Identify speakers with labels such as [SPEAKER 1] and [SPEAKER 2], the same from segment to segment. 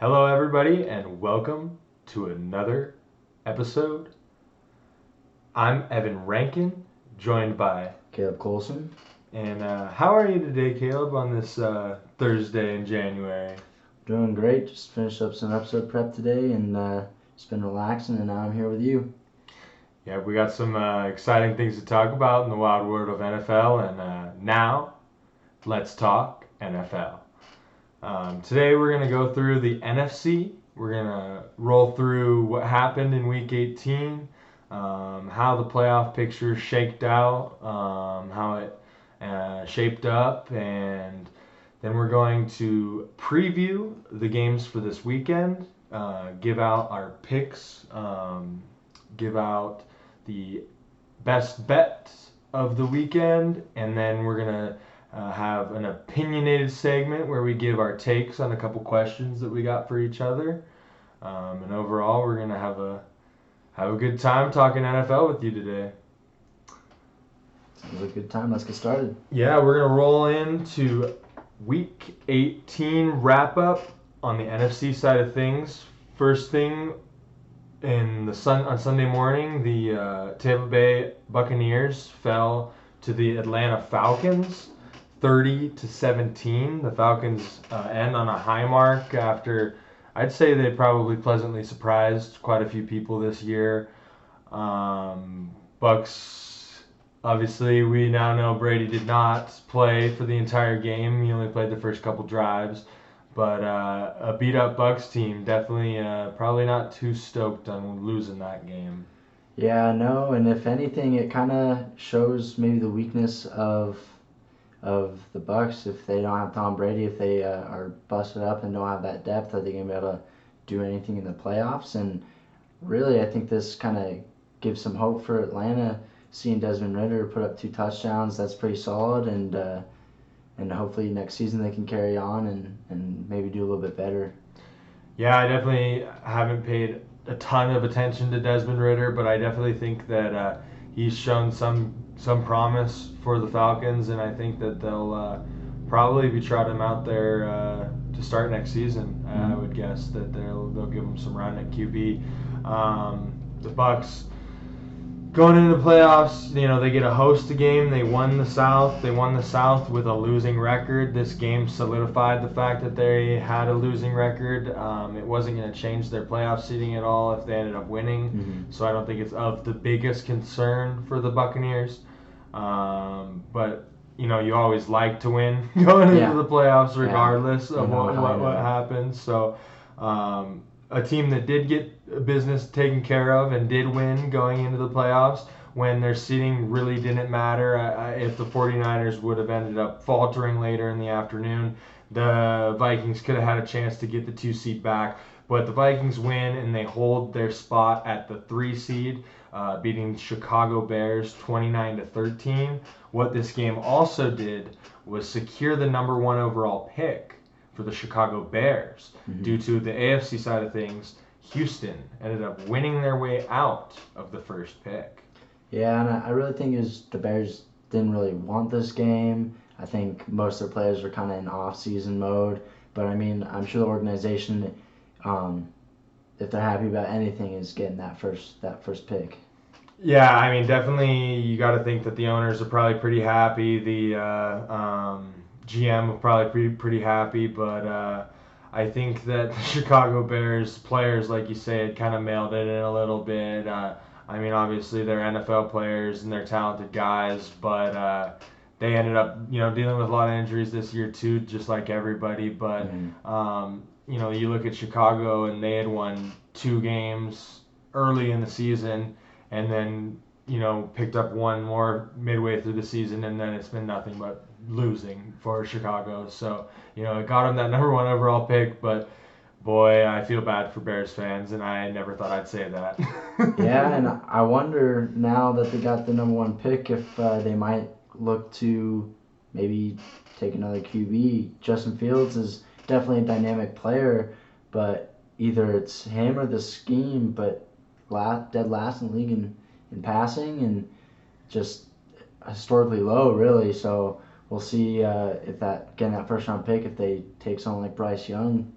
[SPEAKER 1] Hello, everybody, and welcome to another episode. I'm Evan Rankin, joined by
[SPEAKER 2] Caleb Colson.
[SPEAKER 1] And how are you today, Caleb, on this Thursday in January?
[SPEAKER 2] Doing great. Just finished up some episode prep today and just been relaxing, and now I'm here with you.
[SPEAKER 1] Yeah, we got some exciting things to talk about in the wild world of NFL, and now let's talk NFL. Today we're going to go through the NFC. We're going to roll through what happened in Week 18, how the playoff picture shaked out, how it shaped up, and then we're going to preview the games for this weekend, give out our picks, give out the best bets of the weekend, and then we're going to have an opinionated segment where we give our takes on a couple questions that we got for each other. And overall, we're gonna have a good time talking NFL with you today.
[SPEAKER 2] Sounds like a good time. Let's get started.
[SPEAKER 1] Yeah, we're gonna roll into Week 18 wrap up on the NFC side of things. First thing on Sunday morning, the Tampa Bay Buccaneers fell to the Atlanta Falcons. 30-17. The Falcons end on a high mark after, I'd say they probably pleasantly surprised quite a few people this year. Bucks, obviously, we now know Brady did not play for the entire game. He only played the first couple drives. But a beat-up Bucks team, definitely probably not too stoked on losing that game.
[SPEAKER 2] Yeah, no, and if anything, it kind of shows maybe the weakness of the Bucks. If they don't have Tom Brady, if they are busted up and don't have that depth, are they going to be able to do anything in the playoffs? And really, I think this kind of gives some hope for Atlanta. Seeing Desmond Ridder put up 2 touchdowns, that's pretty solid, and hopefully next season they can carry on and maybe do a little bit better.
[SPEAKER 1] Yeah, I definitely haven't paid a ton of attention to Desmond Ridder, but I definitely think that he's shown some promise for the Falcons, and I think that they'll probably be trotting him out there to start next season. I would guess that they'll give him some run at QB. The Bucks going into the playoffs, they get a host a game. They won the South. They won the South with a losing record. This game solidified the fact that they had a losing record. It wasn't going to change their playoff seeding at all if they ended up winning.
[SPEAKER 2] Mm-hmm.
[SPEAKER 1] So I don't think it's of the biggest concern for the Buccaneers. But you always like to win going into the playoffs, regardless of what happens. So a team that did get business taken care of and did win going into the playoffs when their seeding really didn't matter. If the 49ers would have ended up faltering later in the afternoon, the Vikings could have had a chance to get the 2 seed back. But the Vikings win and they hold their spot at the 3 seed, beating Chicago Bears 29-13. What this game also did was secure the number 1 overall pick for the Chicago Bears.
[SPEAKER 2] Mm-hmm.
[SPEAKER 1] Due to the AFC side of things, Houston ended up winning their way out of the first pick.
[SPEAKER 2] Yeah, and I really think the Bears didn't really want this game. I think most of their players are kind of in off-season mode. But, I mean, I'm sure the organization, if they're happy about anything, is getting that first pick.
[SPEAKER 1] Yeah, I mean, definitely you got to think that the owners are probably pretty happy. The GM will probably be pretty happy, but I think that the Chicago Bears players, like you said, kind of mailed it in a little bit. I mean, obviously they're NFL players and they're talented guys, but they ended up, dealing with a lot of injuries this year too, just like everybody. But you look at Chicago and they had won 2 games early in the season, and then picked up 1 more midway through the season, and then it's been nothing but losing for Chicago. So it got them that number 1 overall pick, but boy, I feel bad for Bears fans, and I never thought I'd say that.
[SPEAKER 2] Yeah, and I wonder now that they got the number 1 pick if they might look to maybe take another QB. Justin Fields is definitely a dynamic player, but either it's him or the scheme, but dead last in the league in passing and just historically low, really. So we'll see if getting that first round pick, if they take someone like Bryce Young,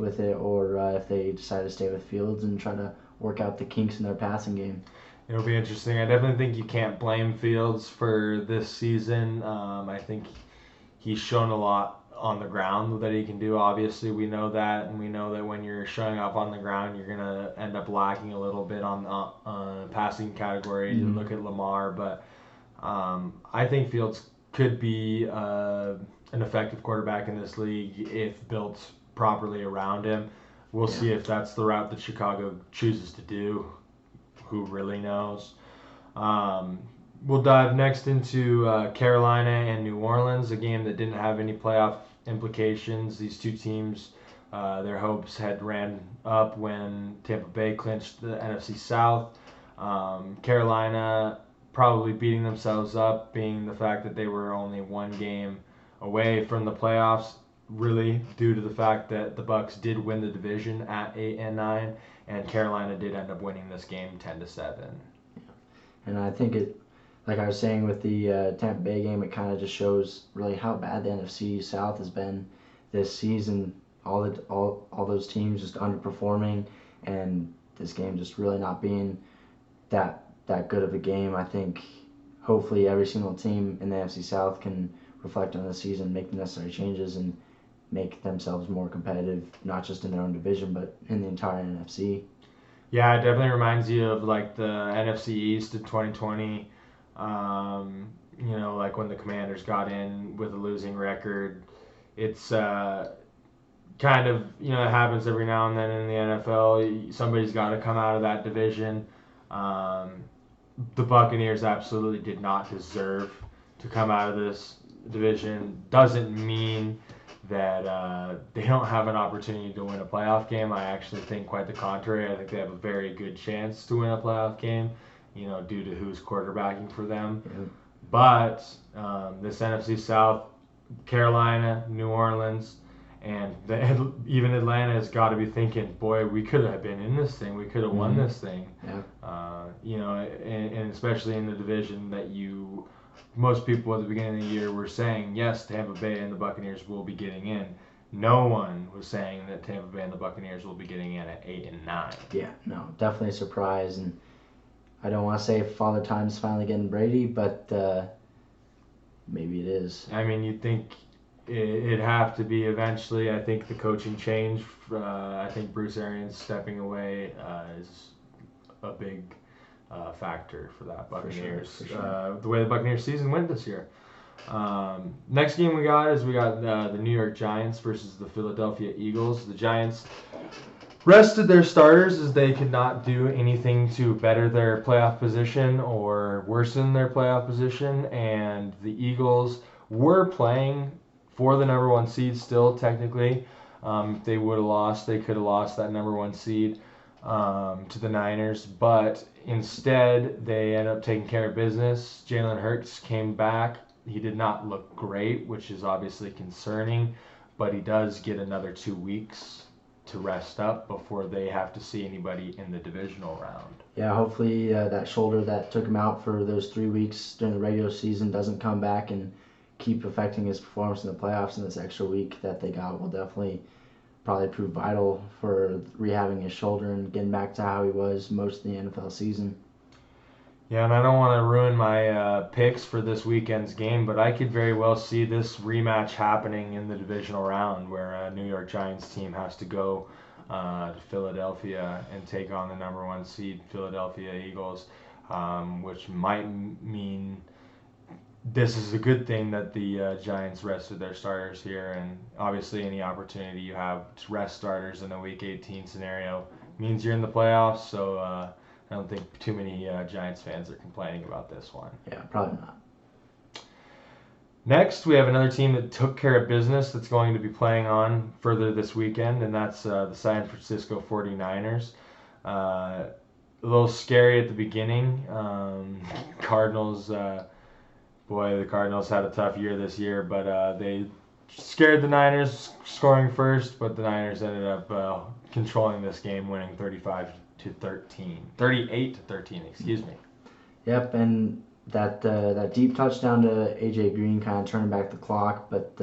[SPEAKER 2] with it, or if they decide to stay with Fields and try to work out the kinks in their passing game.
[SPEAKER 1] It'll be interesting. I definitely think you can't blame Fields for this season. I think he's shown a lot on the ground that he can do. Obviously, we know that, and we know that when you're showing up on the ground, you're gonna end up lacking a little bit on the passing category. You look at Lamar, but I think Fields could be an effective quarterback in this league if built properly around him. We'll see if that's the route that Chicago chooses to do. Who really knows? We'll dive next into Carolina and New Orleans, a game that didn't have any playoff implications. These two teams, their hopes had ran up when Tampa Bay clinched the NFC South. Carolina probably beating themselves up, being the fact that they were only one game away from the playoffs, really due to the fact that the Bucs did win the division at 8-9, and Carolina did end up winning this game 10-7.
[SPEAKER 2] And I think it, like I was saying with the Tampa Bay game, it kind of just shows really how bad the NFC South has been this season. All those teams just underperforming, and this game just really not being that good of a game. I think hopefully every single team in the NFC South can reflect on the season, make the necessary changes, and make themselves more competitive, not just in their own division, but in the entire NFC.
[SPEAKER 1] Yeah, it definitely reminds you of like the NFC East of 2020. Like when the Commanders got in with a losing record. It's kind of, it happens every now and then in the NFL. Somebody's got to come out of that division. The Buccaneers absolutely did not deserve to come out of this division. Doesn't mean that they don't have an opportunity to win a playoff game. I actually think quite the contrary. I think they have a very good chance to win a playoff game, due to who's quarterbacking for them.
[SPEAKER 2] Yeah.
[SPEAKER 1] But this NFC South, Carolina, New Orleans, and even Atlanta has got to be thinking, boy, we could have been in this thing. We could have won this thing.
[SPEAKER 2] Yeah.
[SPEAKER 1] And especially in the division that most people at the beginning of the year were saying, yes, Tampa Bay and the Buccaneers will be getting in. No one was saying that Tampa Bay and the Buccaneers will be getting in at 8-9.
[SPEAKER 2] Yeah, no, definitely a surprise. And I don't want to say Father Time's finally getting Brady, but maybe it is.
[SPEAKER 1] I mean, you'd think it'd have to be eventually. I think the coaching change, I think Bruce Arians stepping away is a big factor for that Buccaneers.
[SPEAKER 2] For sure.
[SPEAKER 1] The way the Buccaneers season went this year. Next game we got the New York Giants versus the Philadelphia Eagles. The Giants rested their starters as they could not do anything to better their playoff position or worsen their playoff position, and the Eagles were playing for the number one seed still, technically. If they would have lost, they could have lost that number one seed to the Niners, but instead they ended up taking care of business. Jalen Hurts came back. He did not look great, which is obviously concerning, but he does get another 2 weeks to rest up before they have to see anybody in the divisional round.
[SPEAKER 2] Yeah, hopefully that shoulder that took him out for those 3 weeks during the regular season doesn't come back and keep affecting his performance in the playoffs. And this extra week that they got will definitely probably prove vital for rehabbing his shoulder and getting back to how he was most of the NFL season.
[SPEAKER 1] Yeah, and I don't want to ruin my picks for this weekend's game, but I could very well see this rematch happening in the divisional round where a New York Giants team has to go to Philadelphia and take on the number one seed Philadelphia Eagles, which might mean this is a good thing that the Giants rested their starters here, and obviously any opportunity you have to rest starters in a Week 18 scenario means you're in the playoffs, so I don't think too many Giants fans are complaining about this one.
[SPEAKER 2] Yeah, probably not.
[SPEAKER 1] Next, we have another team that took care of business that's going to be playing on further this weekend, and that's the San Francisco 49ers. A little scary at the beginning. Cardinals, the Cardinals had a tough year this year, but they scared the Niners, scoring first, but the Niners ended up controlling this game, winning 38-13, excuse me.
[SPEAKER 2] Yep, and that deep touchdown to AJ Green kind of turned back the clock, but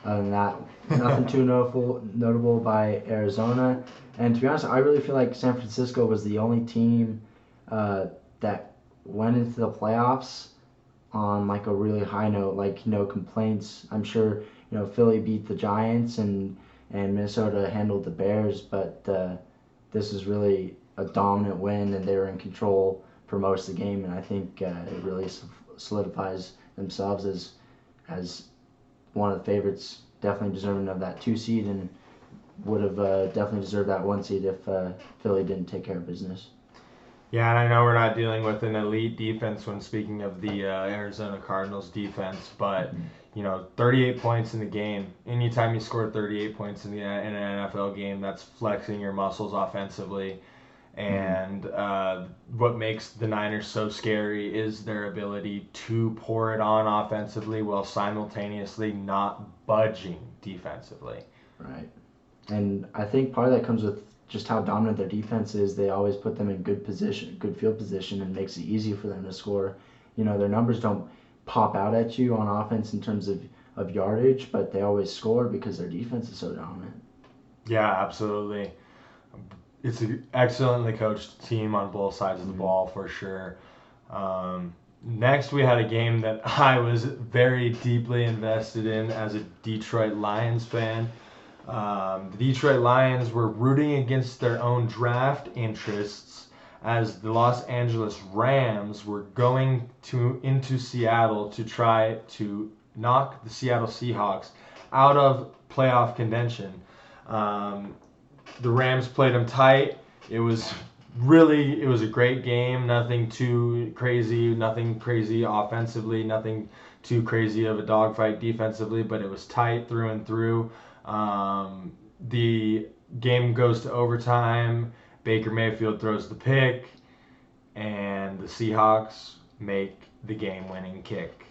[SPEAKER 2] Other than that, nothing too notable by Arizona. And to be honest, I really feel like San Francisco was the only team that went into the playoffs on like a really high note, like no complaints. I'm sure Philly beat the Giants and Minnesota handled the Bears, but this is really a dominant win, and they were in control for most of the game, and I think it really solidifies themselves as one of the favorites, definitely deserving of that 2 seed, and would have definitely deserved that 1 seed if Philly didn't take care of business.
[SPEAKER 1] Yeah, and I know we're not dealing with an elite defense when speaking of the Arizona Cardinals defense, but 38 points in the game. Anytime you score 38 points in an NFL game, that's flexing your muscles offensively. And what makes the Niners so scary is their ability to pour it on offensively while simultaneously not budging defensively.
[SPEAKER 2] Right. And I think part of that comes with just how dominant their defense is. They always put them in good position, good field position, and makes it easy for them to score. Their numbers don't pop out at you on offense in terms of yardage, but they always score because their defense is so dominant.
[SPEAKER 1] Yeah, absolutely. It's an excellently coached team on both sides of the ball for sure. Next, we had a game that I was very deeply invested in as a Detroit Lions fan. The Detroit Lions were rooting against their own draft interests as the Los Angeles Rams were going into Seattle to try to knock the Seattle Seahawks out of playoff contention. The Rams played them tight. It was a great game. Nothing too crazy offensively, nothing too crazy of a dogfight defensively, but it was tight through and through. The game goes to overtime. Baker Mayfield throws the pick, and the Seahawks make the game-winning kick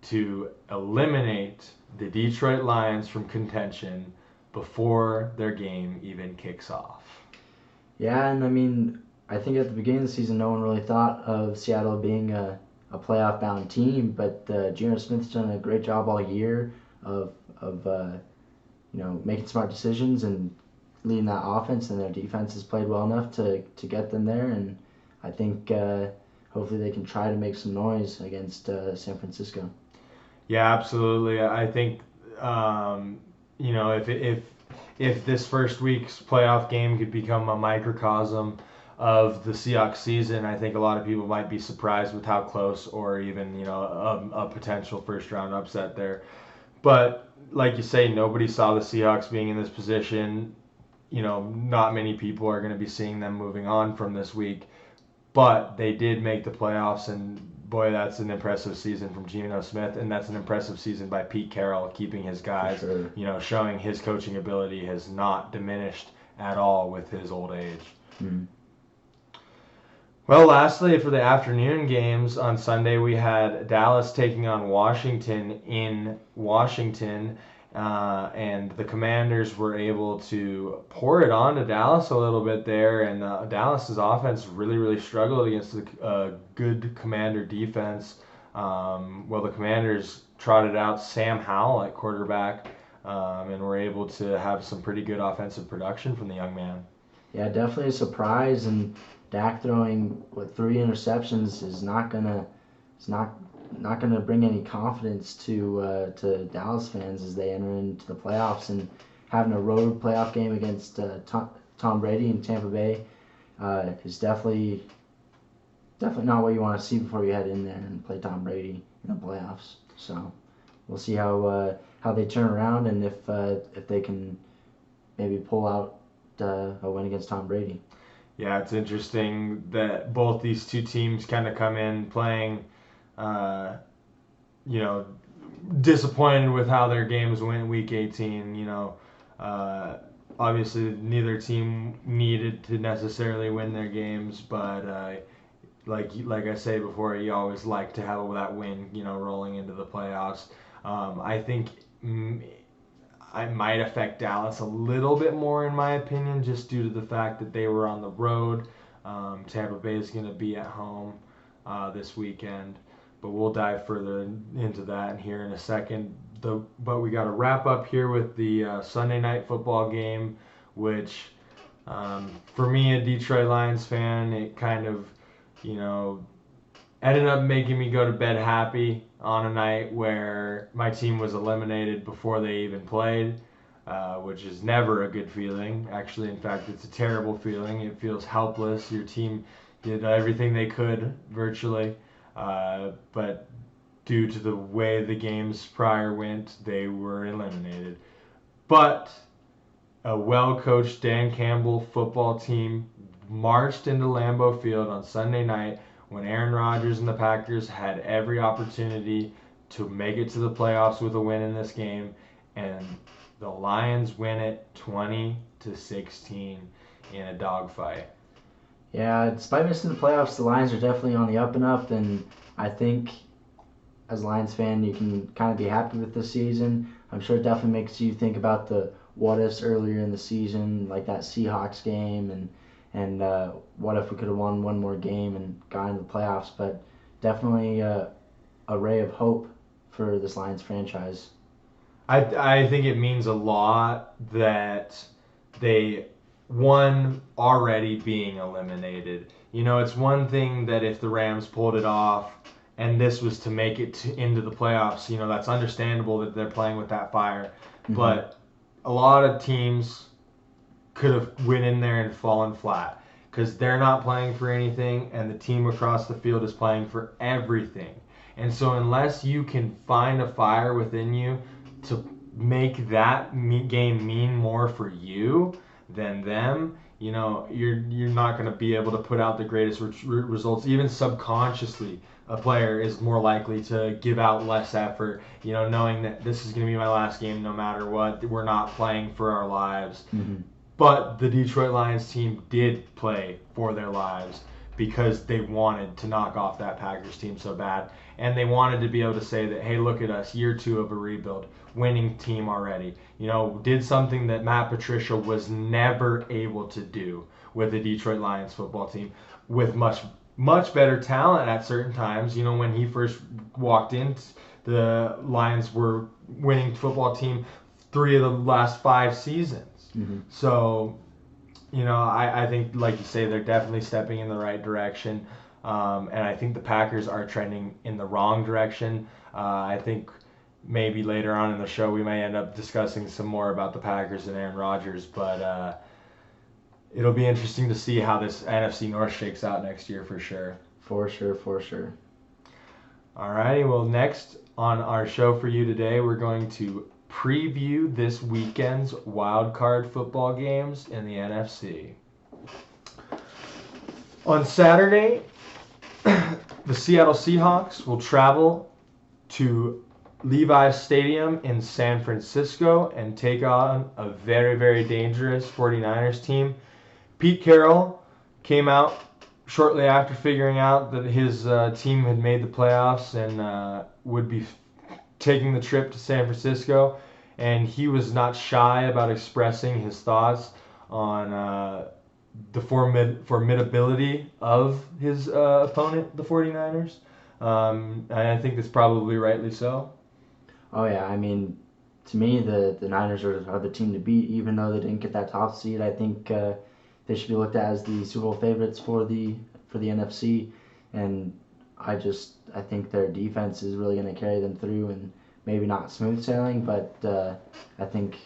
[SPEAKER 1] to eliminate the Detroit Lions from contention before their game even kicks off.
[SPEAKER 2] Yeah, and I mean, I think at the beginning of the season, no one really thought of Seattle being a playoff-bound team, but Geno Smith's done a great job all year of making smart decisions and leading that offense, and their defense has played well enough to get them there, and I think hopefully they can try to make some noise against San Francisco.
[SPEAKER 1] Yeah, absolutely. I think if this first week's playoff game could become a microcosm of the Seahawks season, I think a lot of people might be surprised with how close or even a potential first round upset there. But like you say, nobody saw the Seahawks being in this position. Not many people are going to be seeing them moving on from this week. But they did make the playoffs, and boy, that's an impressive season from Geno Smith, and that's an impressive season by Pete Carroll, keeping his guys, showing his coaching ability has not diminished at all with his old age.
[SPEAKER 2] Mm-hmm.
[SPEAKER 1] Well, lastly, for the afternoon games on Sunday, we had Dallas taking on Washington in Washington, and the Commanders were able to pour it on to Dallas a little bit there, and Dallas's offense really struggled against a good Commander defense. The Commanders trotted out Sam Howell at quarterback, and were able to have some pretty good offensive production from the young man.
[SPEAKER 2] Yeah, definitely a surprise, and Dak throwing 3 interceptions is not gonna bring any confidence to Dallas fans as they enter into the playoffs, and having a road playoff game against Tom Brady in Tampa Bay is definitely not what you want to see before you head in there and play Tom Brady in the playoffs. So we'll see how they turn around, and if they can maybe pull out a win against Tom Brady.
[SPEAKER 1] Yeah, it's interesting that both these two teams kind of come in playing, disappointed with how their games went week 18. Obviously neither team needed to necessarily win their games, but like I say before, you always like to have that win, rolling into the playoffs. I think I might affect Dallas a little bit more, in my opinion, just due to the fact that they were on the road. Tampa Bay is going to be at home this weekend, but we'll dive further into that here in a second. but we got to wrap up here with the Sunday night football game, which for me, a Detroit Lions fan, it kind of, you know, ended up making me go to bed happy on a night where my team was eliminated before they even played, which is never a good feeling. Actually, in fact, it's a terrible feeling. It feels helpless. Your team did everything they could virtually, but due to the way the games prior went, they were eliminated. But a well-coached Dan Campbell football team marched into Lambeau Field on Sunday night when Aaron Rodgers and the Packers had every opportunity to make it to the playoffs with a win in this game, and the Lions win it 20-16 in a dogfight.
[SPEAKER 2] Yeah, despite missing the playoffs, the Lions are definitely on the up and up, and I think as a Lions fan, you can kind of be happy with this season. I'm sure it definitely makes you think about the what ifs earlier in the season, like that Seahawks game, and what if we could have won one more game and got into the playoffs. But definitely a ray of hope for this Lions franchise.
[SPEAKER 1] I think it means a lot that they won already being eliminated. You know, it's one thing that if the Rams pulled it off and this was to make it into the playoffs, you know, that's understandable that they're playing with that fire. Mm-hmm. But a lot of teams could have went in there and fallen flat because they're not playing for anything and the team across the field is playing for everything. And so unless you can find a fire within you to make that game mean more for you than them, you know, you're not going to be able to put out the greatest results. Even subconsciously, a player is more likely to give out less effort, you know, knowing that this is going to be my last game no matter what. We're not playing for our lives. Mm-hmm. But the Detroit Lions team did play for their lives because they wanted to knock off that Packers team so bad. And they wanted to be able to say that, hey, look at us, year 2 of a rebuild, winning team already. You know, did something that Matt Patricia was never able to do with the Detroit Lions football team with much better talent at certain times. You know, when he first walked in, the Lions were winning football team 3 of the last 5 seasons. Mm-hmm. So, you know, I think, like you say, they're definitely stepping in the right direction. And I think the Packers are trending in the wrong direction. I think maybe later on in the show we may end up discussing some more about the Packers and Aaron Rodgers. But it'll be interesting to see how this NFC North shakes out next year for sure.
[SPEAKER 2] For sure.
[SPEAKER 1] All righty. Well, next on our show for you today, we're going to preview this weekend's wildcard football games in the NFC. On Saturday, the Seattle Seahawks will travel to Levi's Stadium in San Francisco and take on a very, very dangerous 49ers team. Pete Carroll came out shortly after figuring out that his team had made the playoffs and would be taking the trip to San Francisco, and he was not shy about expressing his thoughts on the formidability of his opponent, the 49ers. And I think that's probably rightly so.
[SPEAKER 2] Oh, yeah. I mean, to me, the Niners are the team to beat, even though they didn't get that top seed. I think they should be looked at as the Super Bowl favorites for the NFC, and I think their defense is really going to carry them through, and maybe not smooth sailing, but I think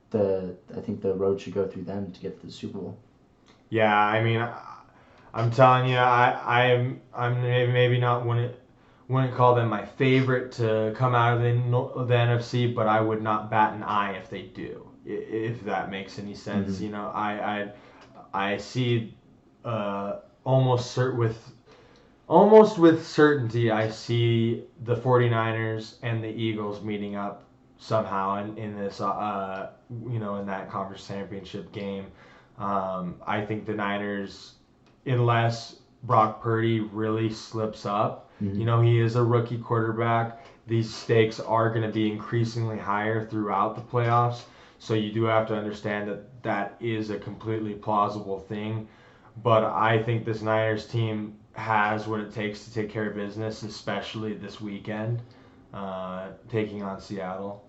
[SPEAKER 2] the road should go through them to get to the Super Bowl.
[SPEAKER 1] Yeah, I mean, I'm telling you, I'm maybe not wouldn't call them my favorite to come out of the NFC, but I would not bat an eye if they do, if that makes any sense. Mm-hmm. You know, I see almost with certainty, I see the 49ers and the Eagles meeting up somehow in this, you know, in that conference championship game. I think the Niners, unless Brock Purdy really slips up, mm-hmm. you know, he is a rookie quarterback. These stakes are going to be increasingly higher throughout the playoffs. So you do have to understand that that is a completely plausible thing. But I think this Niners team has what it takes to take care of business, especially this weekend. taking on Seattle.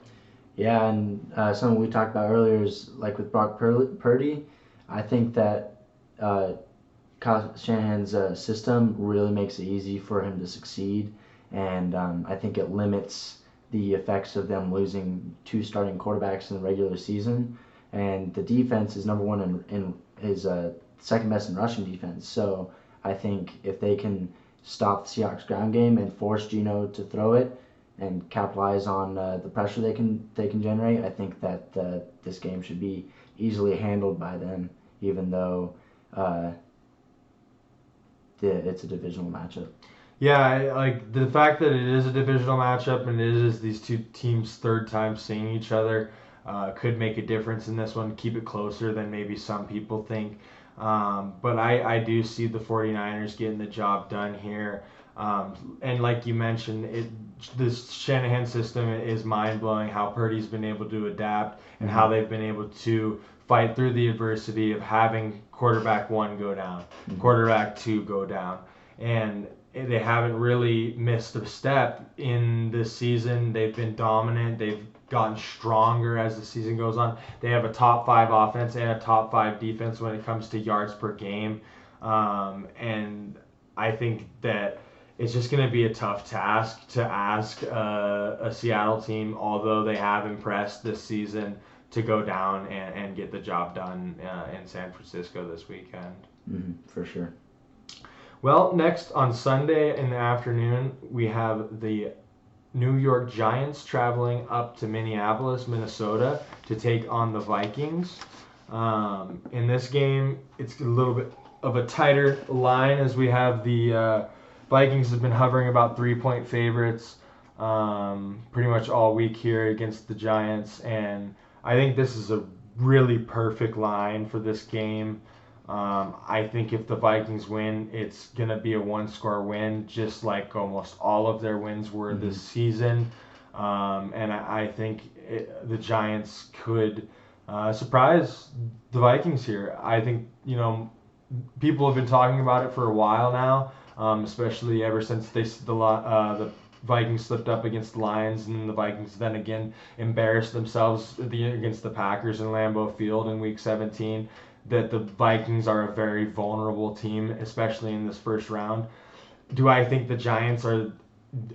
[SPEAKER 2] Yeah, and something we talked about earlier is like with Brock Purdy. I think that Kyle Shanahan's system really makes it easy for him to succeed, and I think it limits the effects of them losing two starting quarterbacks in the regular season. And the defense is number one in is second best in rushing defense. So I think if they can stop the Seahawks ground game and force Geno to throw it and capitalize on the pressure they can generate, I think that this game should be easily handled by them, even though it's a divisional matchup.
[SPEAKER 1] Yeah, like the fact that it is a divisional matchup and it is these two teams' third time seeing each other could make a difference in this one, keep it closer than maybe some people think. But I do see the 49ers getting the job done here. And like you mentioned, this Shanahan system is mind-blowing, how Purdy's been able to adapt and how they've been able to fight through the adversity of having quarterback one go down, quarterback two go down. And they haven't really missed a step in this season. They've been dominant. They've gotten stronger as the season goes on. They have a top 5 offense and a top 5 defense when it comes to yards per game. And I think that it's just going to be a tough task to ask a Seattle team, although they have impressed this season, to go down and get the job done in San Francisco this weekend.
[SPEAKER 2] For sure.
[SPEAKER 1] Well, next on Sunday in the afternoon, we have the New York Giants traveling up to Minneapolis, Minnesota to take on the Vikings. In this game, it's a little bit of a tighter line as we have the Vikings have been hovering about 3-point favorites pretty much all week here against the Giants, and I think this is a really perfect line for this game. I think if the Vikings win, it's going to be a one-score win, just like almost all of their wins were this season. And I think the Giants could surprise the Vikings here. I think, people have been talking about it for a while now, especially ever since the Vikings slipped up against the Lions, and the Vikings then again embarrassed themselves against the Packers in Lambeau Field in Week 17. That the Vikings are a very vulnerable team, especially in this first round. Do I think the Giants are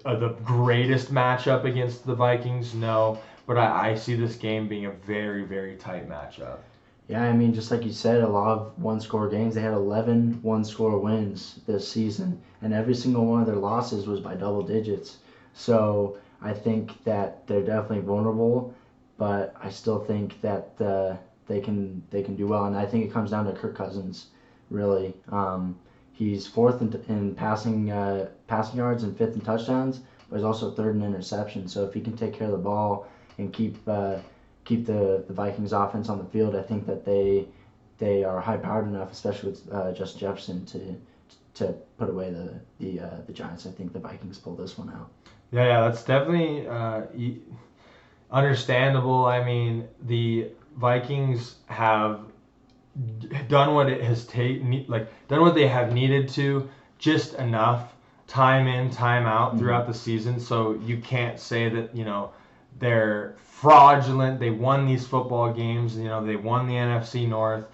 [SPEAKER 1] the greatest matchup against the Vikings? No, but I see this game being a very, very tight matchup.
[SPEAKER 2] Yeah, I mean, just like you said, a lot of one-score games. They had 11 one-score wins this season, and every single one of their losses was by double digits. So I think that they're definitely vulnerable, but I still think that they can do well, and I think it comes down to Kirk Cousins, really. He's fourth in passing yards and fifth in touchdowns, but he's also third in interceptions. So if he can take care of the ball and keep the Vikings offense on the field, I think that they are high powered enough, especially with Justin Jefferson, to put away the Giants. I think the Vikings pull this one out.
[SPEAKER 1] Yeah, that's definitely understandable. I mean, the Vikings have done what it has done what they have needed to, just enough, time in, time out throughout the season. So you can't say that they're fraudulent. They won these football games. They won the NFC North,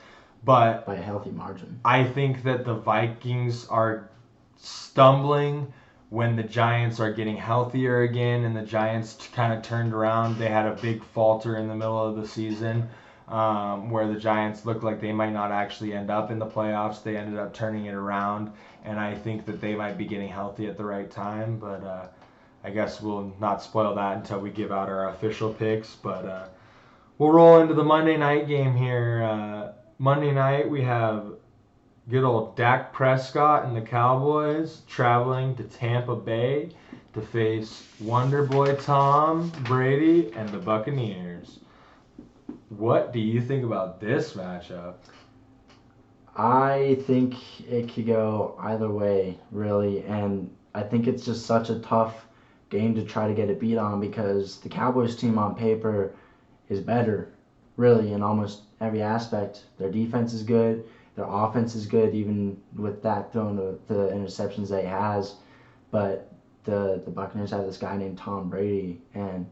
[SPEAKER 1] but
[SPEAKER 2] by a healthy margin.
[SPEAKER 1] I think that the Vikings are stumbling when the Giants are getting healthier again, and the Giants kind of turned around. They had a big falter in the middle of the season where the Giants looked like they might not actually end up in the playoffs. They ended up turning it around, and I think that they might be getting healthy at the right time, but I guess we'll not spoil that until we give out our official picks. But we'll roll into the Monday night game here. Monday night we have good old Dak Prescott and the Cowboys traveling to Tampa Bay to face Wonder Boy Tom Brady and the Buccaneers. What do you think about this matchup?
[SPEAKER 2] I think it could go either way, really, and I think it's just such a tough game to try to get a beat on because the Cowboys team on paper is better, really, in almost every aspect. Their defense is good. Their offense is good, even with Dak throwing the interceptions that he has. But the Buccaneers have this guy named Tom Brady, and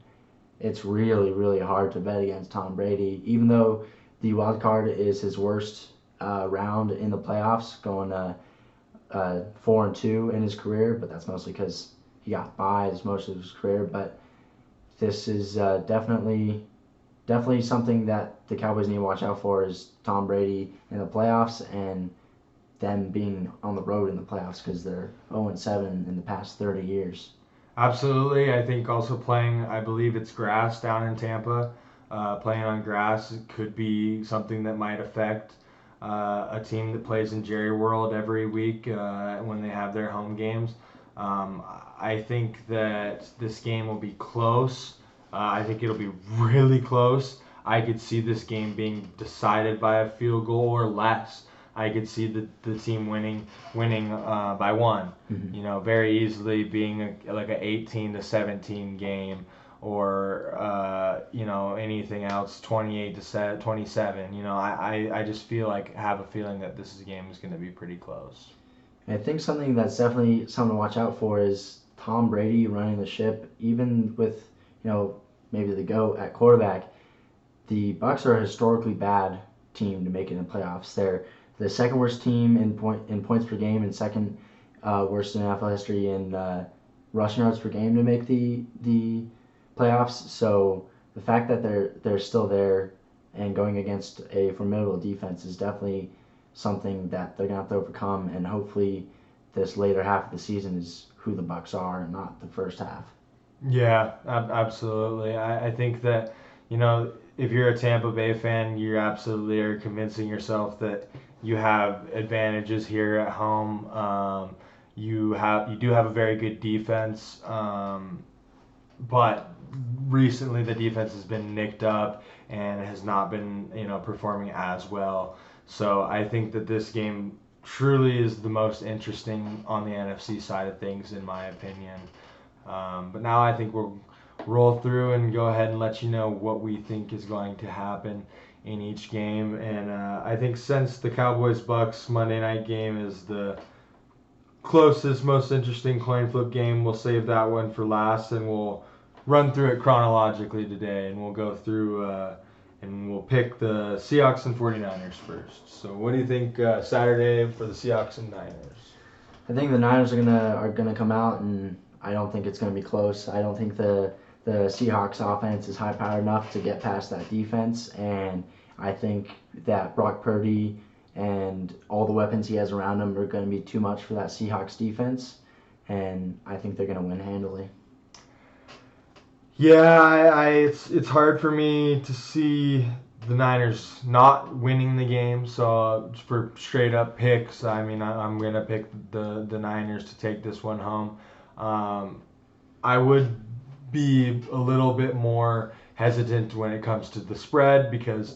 [SPEAKER 2] it's really, really hard to bet against Tom Brady, even though the wild card is his worst round in the playoffs, going 4-2 in his career, but that's mostly because he got byes most of his career. But this is definitely something that the Cowboys need to watch out for, is Tom Brady in the playoffs and them being on the road in the playoffs, because they're 0-7 in the past 30 years.
[SPEAKER 1] Absolutely. I think also playing, I believe it's grass down in Tampa. Playing on grass could be something that might affect a team that plays in Jerry World every week when they have their home games. I think that this game will be close. I think it'll be really close. I could see this game being decided by a field goal or less. I could see the team winning by one.
[SPEAKER 2] Mm-hmm.
[SPEAKER 1] Very easily being like a 18-17 game, or anything else, 28-27. I just have a feeling that this game is going to be pretty close.
[SPEAKER 2] And I think something that's definitely something to watch out for is Tom Brady running the ship, even with maybe the GOAT at quarterback. The Bucs are a historically bad team to make it in the playoffs. They're the second worst team in points per game, and second worst in NFL history in rushing yards per game to make the playoffs. So the fact that they're still there and going against a formidable defense is definitely something that they're gonna have to overcome. And hopefully, this later half of the season is who the Bucs are, and not the first half.
[SPEAKER 1] Yeah, absolutely. I think that if you're a Tampa Bay fan, you absolutely are convincing yourself that you have advantages here at home. You do have a very good defense, but recently the defense has been nicked up and has not been performing as well. So I think that this game truly is the most interesting on the NFC side of things, in my opinion. But now I think we'll roll through and go ahead and let you know what we think is going to happen in each game. And I think since the Cowboys-Bucks Monday night game is the closest, most interesting coin flip game, we'll save that one for last, and we'll run through it chronologically today, and we'll go through and we'll pick the Seahawks and 49ers first. So what do you think Saturday for the Seahawks and Niners?
[SPEAKER 2] I think the Niners are gonna come out, and I don't think it's gonna be close. I don't think the Seahawks offense is high powered enough to get past that defense, and I think that Brock Purdy and all the weapons he has around him are going to be too much for that Seahawks defense, and I think they're going to win handily.
[SPEAKER 1] Yeah, it's hard for me to see the Niners not winning the game. So for straight up picks, I mean, I'm going to pick the Niners to take this one home. I would be a little bit more hesitant when it comes to the spread, because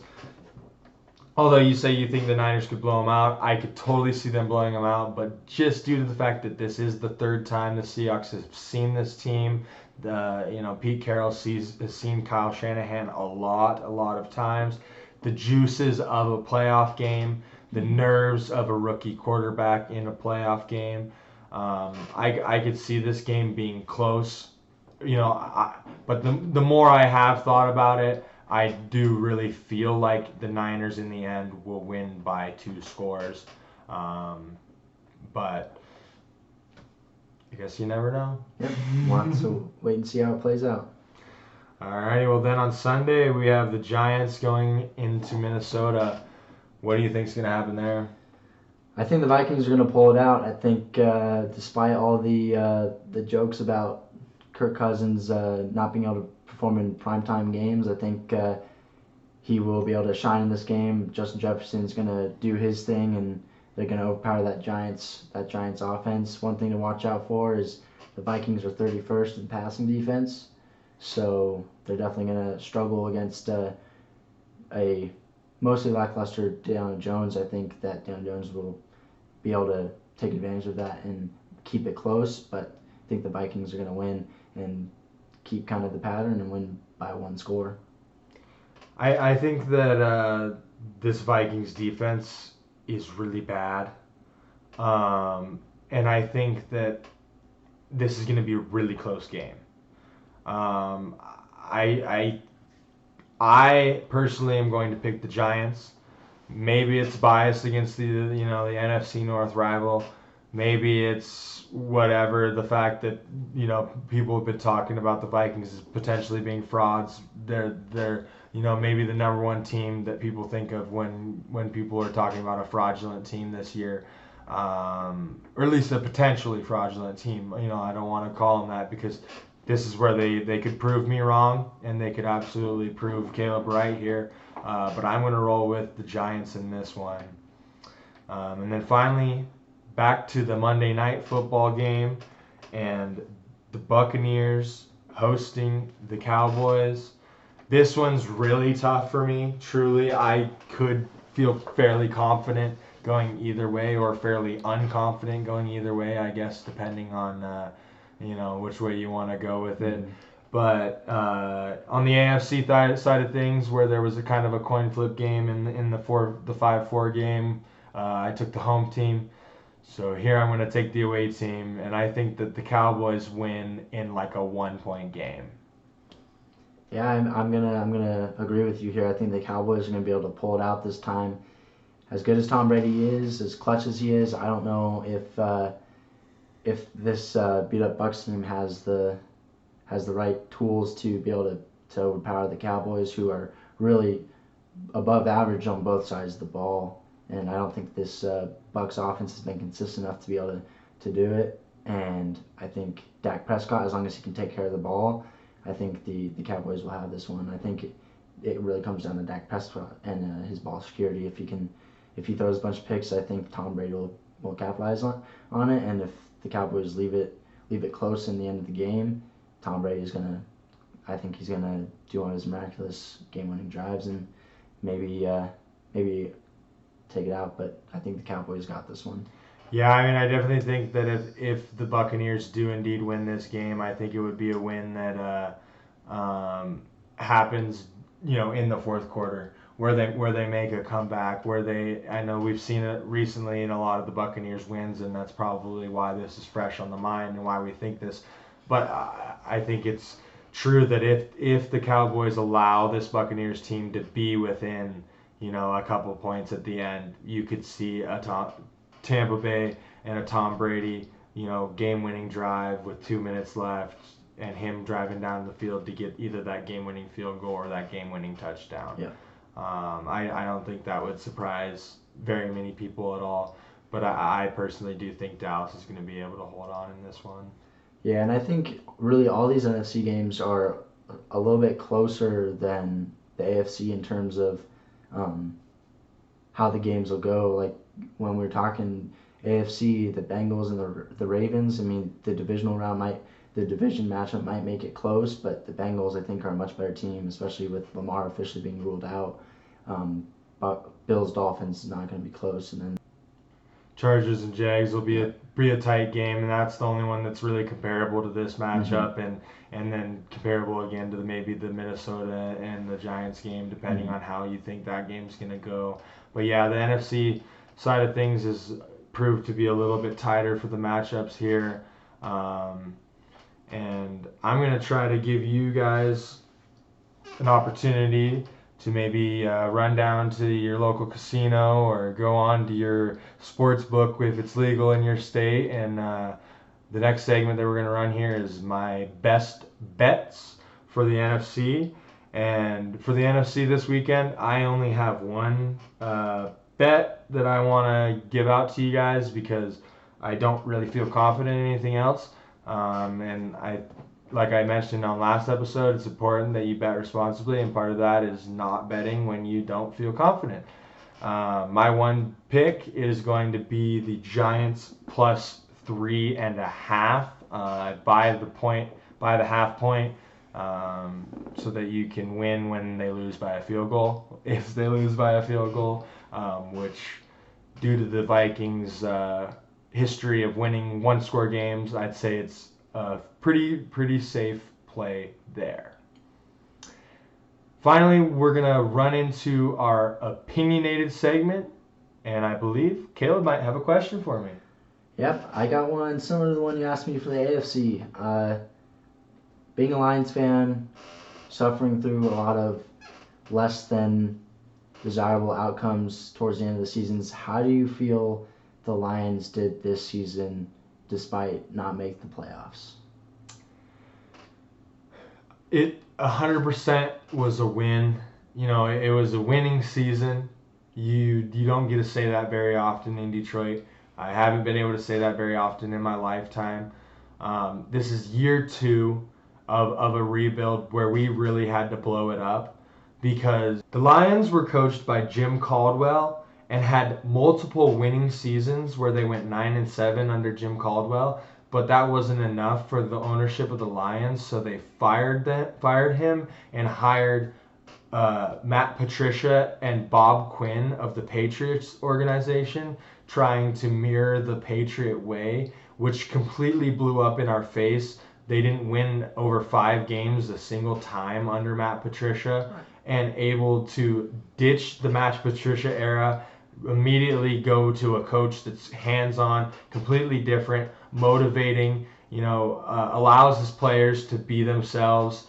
[SPEAKER 1] although you say you think the Niners could blow them out, I could totally see them blowing them out. But just due to the fact that this is the third time the Seahawks have seen this team, Pete Carroll has seen Kyle Shanahan a lot of times. The juices of a playoff game, the nerves of a rookie quarterback in a playoff game. I could see this game being close. But the more I have thought about it, I do really feel like the Niners in the end will win by 2 scores. But I guess you never know.
[SPEAKER 2] Yep. We'll have to wait and see how it plays out.
[SPEAKER 1] Alrighty, well then on Sunday we have the Giants going into Minnesota. What do you think is going to happen there?
[SPEAKER 2] I think the Vikings are going to pull it out. I think despite all the jokes about Kirk Cousins not being able to perform in primetime games, I think he will be able to shine in this game. Justin Jefferson's going to do his thing, and they're going to overpower that Giants offense. One thing to watch out for is the Vikings are 31st in passing defense, so they're definitely going to struggle against a mostly lackluster Deion Jones. I think that Deion Jones will be able to take advantage of that and keep it close, but I think the Vikings are going to win and keep kind of the pattern and win by 1 score.
[SPEAKER 1] I think that this Vikings defense is really bad. And I think that this is going to be a really close game. Um, I I personally am going to pick the Giants. Maybe it's biased against the NFC North rival. Maybe it's whatever, the fact that people have been talking about the Vikings as potentially being frauds. They're maybe the number one team that people think of when people are talking about a fraudulent team this year, or at least a potentially fraudulent team. I don't want to call them that because this is where they could prove me wrong, and they could absolutely prove Caleb right here. But I'm going to roll with the Giants in this one. And then finally, back to the Monday Night Football game, and the Buccaneers hosting the Cowboys. This one's really tough for me. Truly, I could feel fairly confident going either way, or fairly unconfident going either way, I guess, depending on which way you want to go with it. But on the AFC side of things, where there was a kind of a coin flip game in the 5-4 game, I took the home team. So here I'm going to take the away team, and I think that the Cowboys win in like a 1-point game.
[SPEAKER 2] Yeah, I'm gonna agree with you here. I think the Cowboys are gonna be able to pull it out this time. As good as Tom Brady is, as clutch as he is, I don't know if this beat up Bucs team has the right tools to be able to overpower the Cowboys, who are really above average on both sides of the ball. And I don't think this Bucs offense has been consistent enough to be able to do it. And I think Dak Prescott, as long as he can take care of the ball, I think the Cowboys will have this one. I think it really comes down to Dak Prescott and his ball security. If he throws a bunch of picks, I think Tom Brady will capitalize on it. And if the Cowboys leave it close in the end of the game, Tom Brady is I think he's gonna do one of his miraculous game-winning drives and maybe take it out. But I think the Cowboys got this one.
[SPEAKER 1] Yeah, I mean, I definitely think that if the Buccaneers do indeed win this game, I think it would be a win that happens, in the fourth quarter, where they make a comeback, I know we've seen it recently in a lot of the Buccaneers wins, and that's probably why this is fresh on the mind and why we think this. But I think it's true that if the Cowboys allow this Buccaneers team to be within, a couple points at the end, you could see Tampa Bay and a Tom Brady, game-winning drive with 2 minutes left, and him driving down the field to get either that game-winning field goal or that game-winning touchdown.
[SPEAKER 2] Yeah.
[SPEAKER 1] I don't think that would surprise very many people at all, but I personally do think Dallas is going to be able to hold on in this one.
[SPEAKER 2] Yeah, and I think really all these NFC games are a little bit closer than the AFC in terms of how the games will go. Like when we're talking AFC, the Bengals and the Ravens, I mean, the division matchup might make it close, but the Bengals, I think, are a much better team, especially with Lamar officially being ruled out. But Bills Dolphins is not going to be close, and then
[SPEAKER 1] Chargers and Jags will be a tight game, and that's the only one that's really comparable to this matchup, and then comparable again to maybe the Minnesota and the Giants game, depending on how you think that game's going to go. But yeah, the NFC side of things has proved to be a little bit tighter for the matchups here, and I'm going to try to give you guys an opportunity to maybe run down to your local casino or go on to your sports book if it's legal in your state. And the next segment that we're going to run here is my best bets for the NFC. And for the NFC this weekend, I only have one bet that I want to give out to you guys because I don't really feel confident in anything else. And like I mentioned on last episode, it's important that you bet responsibly, and part of that is not betting when you don't feel confident. My one pick is going to be the Giants plus 3.5 by the half point, so that you can win when they lose by a field goal. If they lose by a field goal, which due to the Vikings' history of winning one-score games, I'd say it's a pretty safe play there. Finally, we're going to run into our opinionated segment, and I believe Caleb might have a question for me.
[SPEAKER 2] Yep, I got one similar to the one you asked me for the AFC. Being a Lions fan, suffering through a lot of less than desirable outcomes towards the end of the seasons, how do you feel the Lions did this season despite not making the playoffs?
[SPEAKER 1] It 100% was a win. It was a winning season. You don't get to say that very often in Detroit. I haven't been able to say that very often in my lifetime. This is year 2 of a rebuild where we really had to blow it up because the Lions were coached by Jim Caldwell and had multiple winning seasons where they went 9-7 under Jim Caldwell, but that wasn't enough for the ownership of the Lions, so they fired him and hired Matt Patricia and Bob Quinn of the Patriots organization, trying to mirror the Patriot way, which completely blew up in our face. They didn't win over 5 games a single time under Matt Patricia, and able to ditch the Matt Patricia era, immediately go to a coach that's hands-on, completely different, motivating, allows his players to be themselves.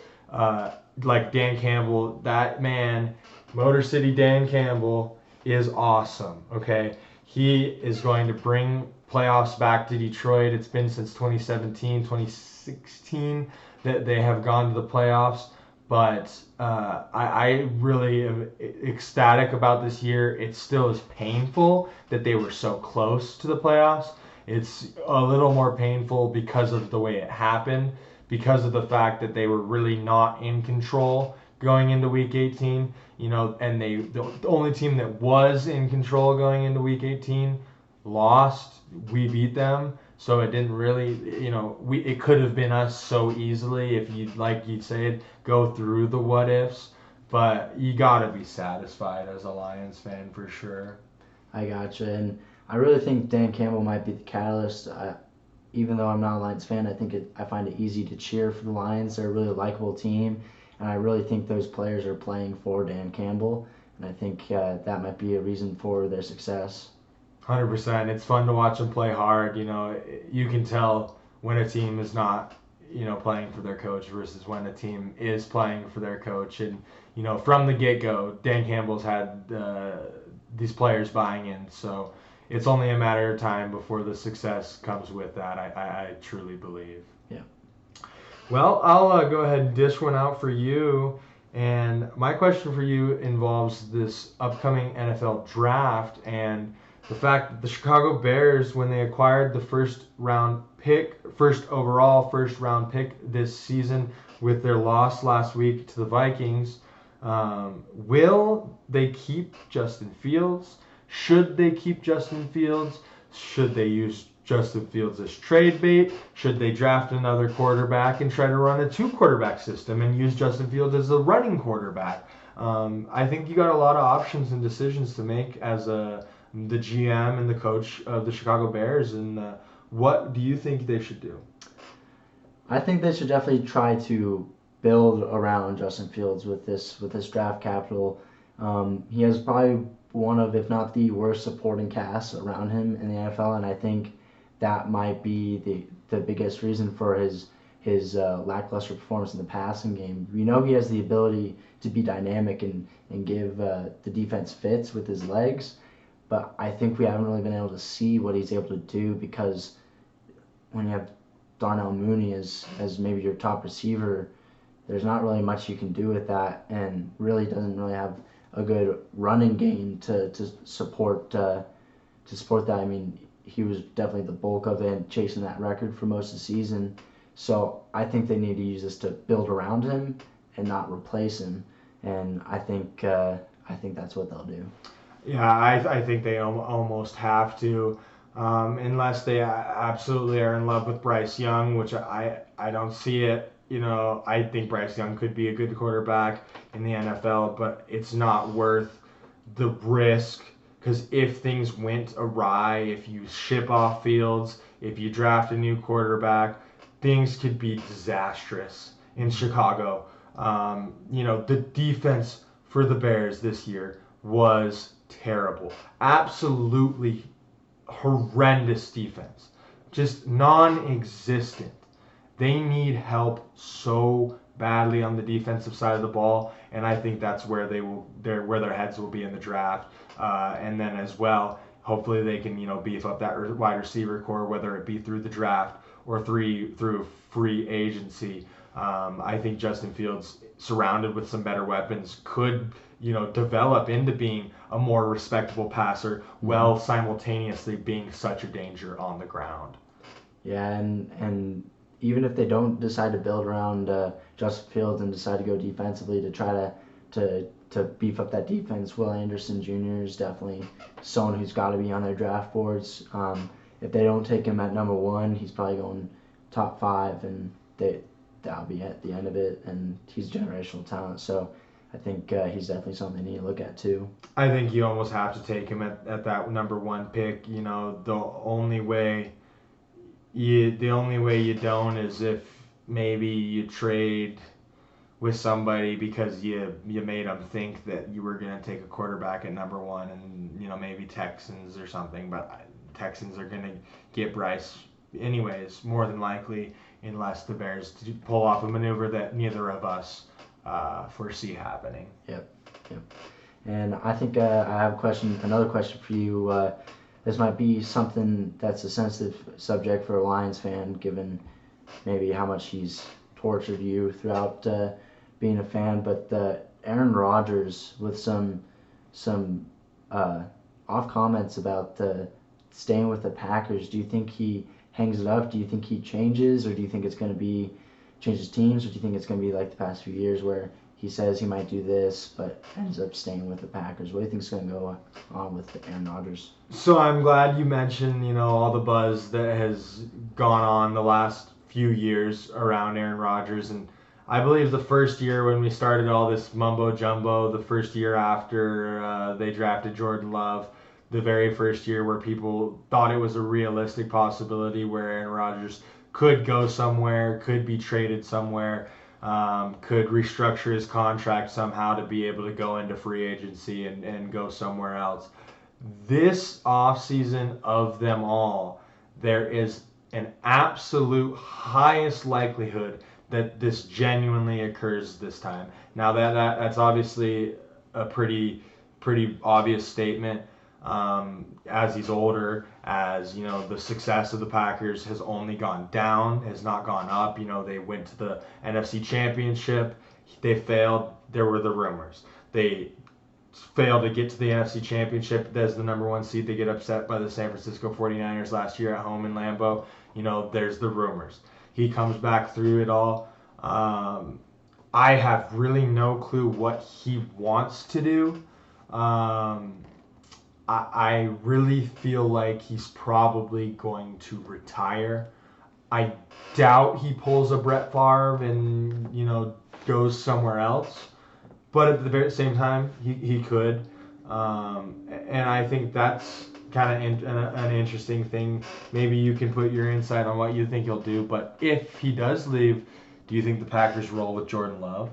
[SPEAKER 1] Like Dan Campbell, that man, Motor City Dan Campbell, is awesome. Okay, he is going to bring playoffs back to Detroit. It's been since 2017, 2016 that they have gone to the playoffs. But I really am ecstatic about this year. It still is painful that they were so close to the playoffs. It's a little more painful because of the way it happened, because of the fact that they were really not in control going into Week 18. And the only team that was in control going into Week 18 lost. We beat them. So it didn't really, it could have been us so easily if you'd said, go through the what ifs. But you gotta be satisfied as a Lions fan for sure.
[SPEAKER 2] I gotcha, and I really think Dan Campbell might be the catalyst. Even though I'm not a Lions fan, I find it easy to cheer for the Lions. They're a really likable team, and I really think those players are playing for Dan Campbell, and I think that might be a reason for their success.
[SPEAKER 1] 100%. It's fun to watch them play hard. You can tell when a team is not, playing for their coach versus when a team is playing for their coach. And, from the get-go, Dan Campbell's had these players buying in. So it's only a matter of time before the success comes with that, I truly believe.
[SPEAKER 2] Yeah.
[SPEAKER 1] Well, I'll go ahead and dish one out for you. And my question for you involves this upcoming NFL draft and the fact that the Chicago Bears, when they acquired the first overall first round pick this season with their loss last week to the Vikings, will they keep Justin Fields? Should they keep Justin Fields? Should they use Justin Fields as trade bait? Should they draft another quarterback and try to run a 2-quarterback system and use Justin Fields as the running quarterback? I think you got a lot of options and decisions to make as the GM and the coach of the Chicago Bears, and what do you think they should do?
[SPEAKER 2] I think they should definitely try to build around Justin Fields with this draft capital. He has probably one of, if not the worst supporting cast around him in the NFL, and I think that might be the biggest reason for his lackluster performance in the passing game. We know he has the ability to be dynamic and give the defense fits with his legs, but I think we haven't really been able to see what he's able to do because when you have Darnell Mooney as maybe your top receiver, there's not really much you can do with that, and really doesn't really have a good running game to support that. I mean, he was definitely the bulk of it and chasing that record for most of the season. So I think they need to use this to build around him and not replace him, and I think that's what they'll do.
[SPEAKER 1] Yeah, I think they almost have to, unless they absolutely are in love with Bryce Young, which I don't see it. I think Bryce Young could be a good quarterback in the NFL, but it's not worth the risk because if things went awry, if you ship off Fields, if you draft a new quarterback, things could be disastrous in Chicago. The defense for the Bears this year was terrible. Absolutely horrendous defense. just non-existent. They need help so badly on the defensive side of the ball, and I think that's where where their heads will be in the draft. And then as well, hopefully they can beef up that wide receiver core, whether it be through the draft or through free agency. I think Justin Fields, surrounded with some better weapons, could develop into being a more respectable passer, while simultaneously being such a danger on the ground.
[SPEAKER 2] Yeah, and even if they don't decide to build around Justin Fields and decide to go defensively to try to beef up that defense, Will Anderson Jr. is definitely someone who's got to be on their draft boards. If they don't take him at number 1, he's probably going top 5, and that'll be at the end of it. And he's generational talent, so I think he's definitely something they need to look at too.
[SPEAKER 1] I think you almost have to take him at that number 1 pick. The only way you don't is if maybe you trade with somebody because you made them think that you were going to take a quarterback at number 1, and maybe Texans or something, but Texans are going to get Bryce anyways, more than likely, unless the Bears pull off a maneuver that neither of us foresee happening.
[SPEAKER 2] Yep. And I think I have another question for you. This might be something that's a sensitive subject for a Lions fan, given maybe how much he's tortured you throughout being a fan. But Aaron Rodgers with some off comments about staying with the Packers. Do you think he hangs it up? Do you think he changes, or do you think it's going to be changes teams, or do you think it's going to be like the past few years where he says he might do this but ends up staying with the Packers? What do you think is going to go on with Aaron Rodgers?
[SPEAKER 1] So I'm glad you mentioned, all the buzz that has gone on the last few years around Aaron Rodgers. And I believe the first year when we started all this mumbo jumbo, the first year after they drafted Jordan Love, the very first year where people thought it was a realistic possibility where Aaron Rodgers could go somewhere, could be traded somewhere, could restructure his contract somehow to be able to go into free agency and go somewhere else. This offseason of them all, there is an absolute highest likelihood that this genuinely occurs this time. Now that's obviously a pretty obvious statement. As he's older, as the success of the Packers has only gone down, has not gone up. They went to the NFC Championship, they failed. There were the rumors. They failed to get to the NFC Championship as the number 1 seed. They get upset by the San Francisco 49ers last year at home in Lambeau. There's the rumors. He comes back through it all. I have really no clue what he wants to do. I really feel like he's probably going to retire. I doubt he pulls a Brett Favre and goes somewhere else. But at the very same time, he could. And I think that's kind of an interesting thing. Maybe you can put your insight on what you think he'll do. But if he does leave, do you think the Packers roll with Jordan Love?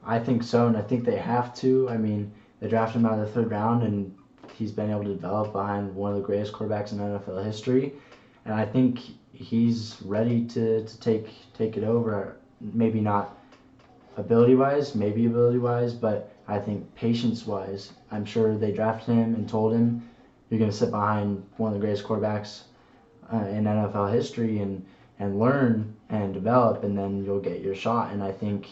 [SPEAKER 2] I think so, and I think they have to. I mean, they drafted him out of the 3rd round, and he's been able to develop behind one of the greatest quarterbacks in NFL history. And I think he's ready to take it over. Maybe not ability-wise, but I think patience-wise. I'm sure they drafted him and told him, you're going to sit behind one of the greatest quarterbacks in NFL history and learn and develop, and then you'll get your shot. And I think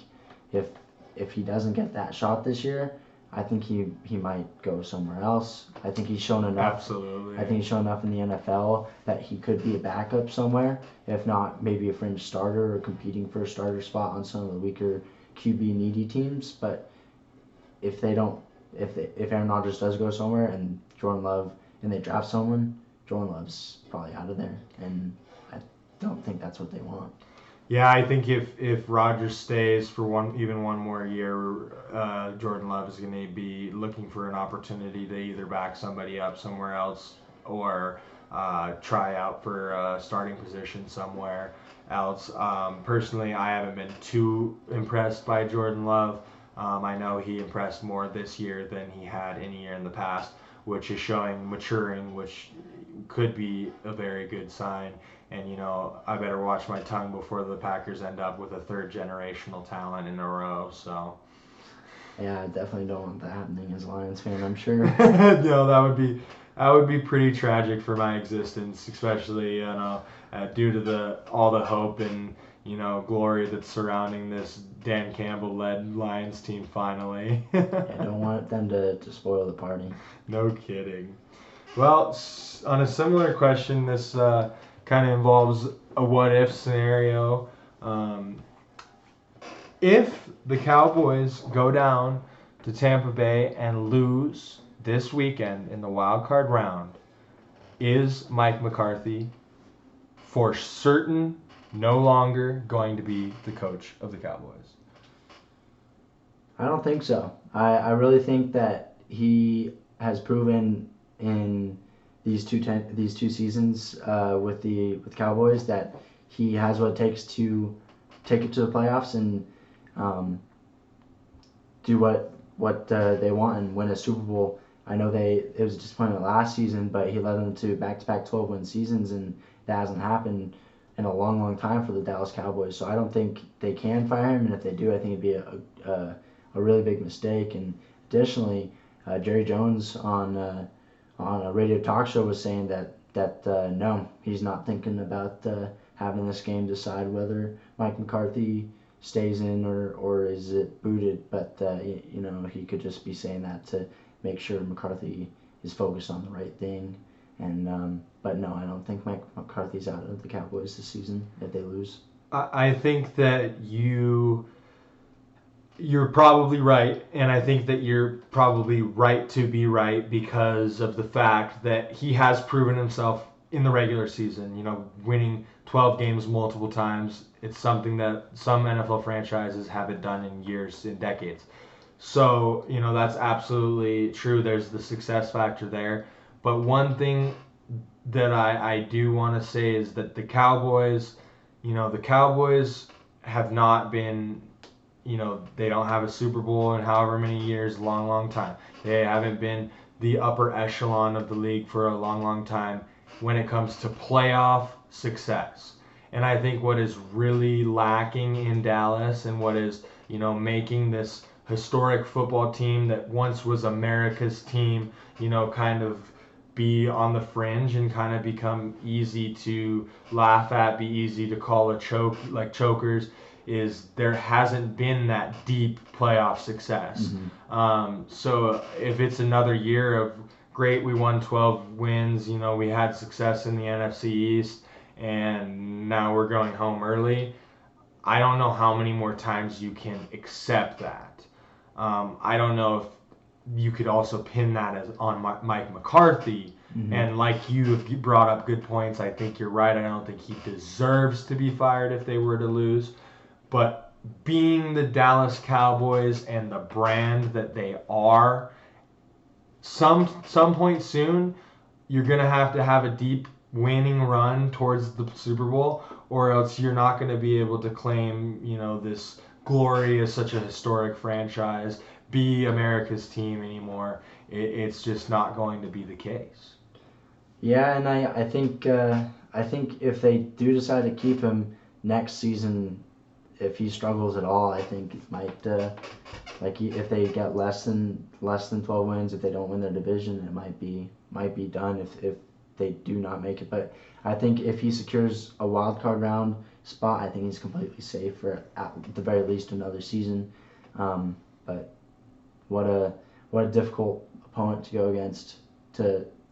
[SPEAKER 2] if he doesn't get that shot this year, I think he might go somewhere else. I think he's shown enough.
[SPEAKER 1] Absolutely.
[SPEAKER 2] I think he's shown enough in the NFL that he could be a backup somewhere, if not maybe a fringe starter or competing for a starter spot on some of the weaker QB needy teams. But if Aaron Rodgers does go somewhere and Jordan Love and they draft someone, Jordan Love's probably out of there, and I don't think that's what they want.
[SPEAKER 1] Yeah, I think if Rodgers stays for one more year, Jordan Love is going to be looking for an opportunity to either back somebody up somewhere else or try out for a starting position somewhere else. Personally, I haven't been too impressed by Jordan Love. I know he impressed more this year than he had any year in the past, which is showing maturing, which could be a very good sign. And, I better watch my tongue before the Packers end up with a third generational talent in a row. So,
[SPEAKER 2] yeah, I definitely don't want that happening as a Lions fan, I'm sure.
[SPEAKER 1] that would be pretty tragic for my existence, especially due to all the hope and glory that's surrounding this Dan Campbell-led Lions team. Finally,
[SPEAKER 2] I don't want them to spoil the party.
[SPEAKER 1] No kidding. Well, on a similar question, this kind of involves a what-if scenario. If the Cowboys go down to Tampa Bay and lose this weekend in the wild card round, is Mike McCarthy for certain no longer going to be the coach of the Cowboys?
[SPEAKER 2] I don't think so. I really think that he has proven in these two seasons with the Cowboys that he has what it takes to take it to the playoffs and do what they want and win a Super Bowl. I know it was a disappointment last season, but he led them to back-to-back 12-win seasons, and that hasn't happened in a long, long time for the Dallas Cowboys. So I don't think they can fire him, and if they do, I think it'd be a really big mistake. And additionally, Jerry Jones on a radio talk show was saying that no, he's not thinking about having this game decide whether Mike McCarthy stays in or is it booted. But he could just be saying that to make sure McCarthy is focused on the right thing. And but no, I don't think Mike McCarthy's out of the Cowboys this season if they lose.
[SPEAKER 1] I think that you're probably right, and I think that you're probably right to be right because of the fact that he has proven himself in the regular season, winning 12 games multiple times. It's something that some NFL franchises haven't done in years, in decades. So, that's absolutely true. There's the success factor there. But one thing that I do want to say is that the Cowboys have not been, they don't have a Super Bowl in however many years, long, long time. They haven't been the upper echelon of the league for a long, long time when it comes to playoff success. And I think what is really lacking in Dallas and what is, making this historic football team that once was America's team, kind of be on the fringe and kind of become easy to laugh at, be easy to call a choke, like chokers, is there hasn't been that deep playoff success. So if it's another year of great, we won 12 wins, we had success in the NFC East, and now we're going home early, I don't know how many more times you can accept that. I don't know if you could also pin that as on Mike McCarthy. And like you brought up good points. I think you're right. I don't think he deserves to be fired if they were to lose. But being the Dallas Cowboys and the brand that they are, some point soon, you're going to have a deep winning run towards the Super Bowl, or else you're not going to be able to claim, this glory as such a historic franchise, be America's team anymore. It's just not going to be the case.
[SPEAKER 2] Yeah, and I think if they do decide to keep him next season, if he struggles at all, I think it might if they get less than 12 wins, if they don't win their division, it might be done if they do not make it. But I think if he secures a wild card round spot, I think he's completely safe for at the very least another season. But what a difficult opponent to go against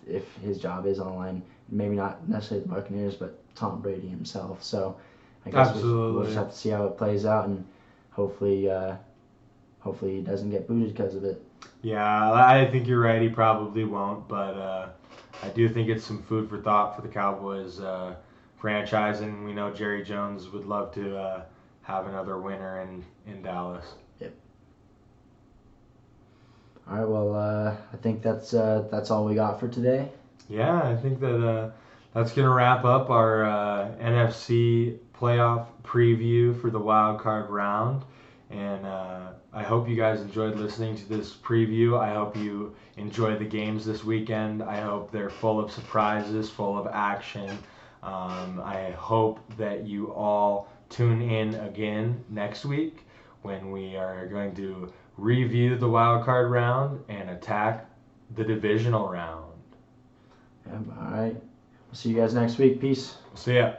[SPEAKER 2] if his job is on the line. Maybe not necessarily the Buccaneers, but Tom Brady himself. So I guess we'll just have to see how it plays out, and hopefully he doesn't get booted because of it.
[SPEAKER 1] Yeah, I think you're right. He probably won't, but I do think it's some food for thought for the Cowboys franchise, and we know Jerry Jones would love to have another winner in Dallas.
[SPEAKER 2] Yep. All right. Well, I think that's all we got for today.
[SPEAKER 1] Yeah, I think that's gonna wrap up our NFC playoff preview for the wild card round. And I hope you guys enjoyed listening to this preview. I hope you enjoy the games this weekend. I hope they're full of surprises, full of action. I hope that you all tune in again next week when we are going to review the wild card round and attack the divisional round.
[SPEAKER 2] All right. We'll see you guys next week. Peace.
[SPEAKER 1] See ya.